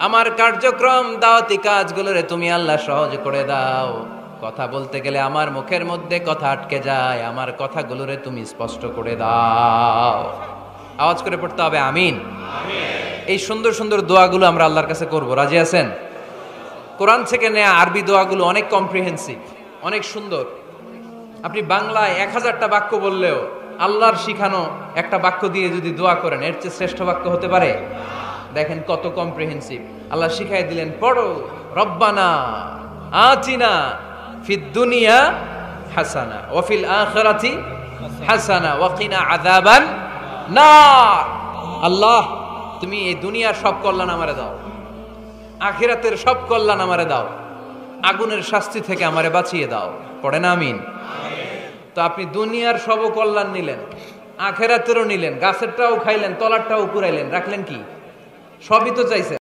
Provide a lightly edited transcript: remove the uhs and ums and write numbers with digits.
আমার কার্যক্রম দাওয়াতি কাজগুলোরে তুমি আল্লাহ সহজ করে দাও। কথা বলতে গেলে আমার মুখের মধ্যে কথা আটকে যায়, আমার কথাগুলোরে তুমি স্পষ্ট করে দাও। আওয়াজ করে পড়তে হবে আমিন। এই সুন্দর সুন্দর দোয়াগুলো আমরা আল্লাহর কাছে করব, রাজি আছেন? কোরআন থেকে নেয়া আরবি দোয়াগুলো অনেক কম্প্রিহেন্সিভ, অনেক সুন্দর। আপনি বাংলায় 1000টা বাক্য বললেও আল্লাহর শিখানো একটা বাক্য দিয়ে যদি দোয়া করেন, এর চেয়ে শ্রেষ্ঠ বাক্য হতে পারে? দেখেন কত কম্প্রিহেন্সিভ। আল্লাহ শিখাই দিলেন, পড়ো রব্বানা আতিনা ফিদ দুনিয়া হাসানা ওয়া ফিল আখিরাতি হাসানা ওয়া কিনা আযাবান নার। আল্লাহ তুমি এই দুনিয়ার সব কল্যাণ আমারে দাও, আখিরাতের সব কল্যাণ আমারে দাও, আগুনের শাস্তি থেকে আমারে বাঁচিয়ে দাও। পড়েন আমিন। তো আপনি দুনিয়ার সব কল্যাণ নিলেন, আখিরাতেরও নিলেন, গাছেরটাও খাইলেন, তলারটাও কুড়াইলেন, রাখলেন কি? সবই তো চাইছেন।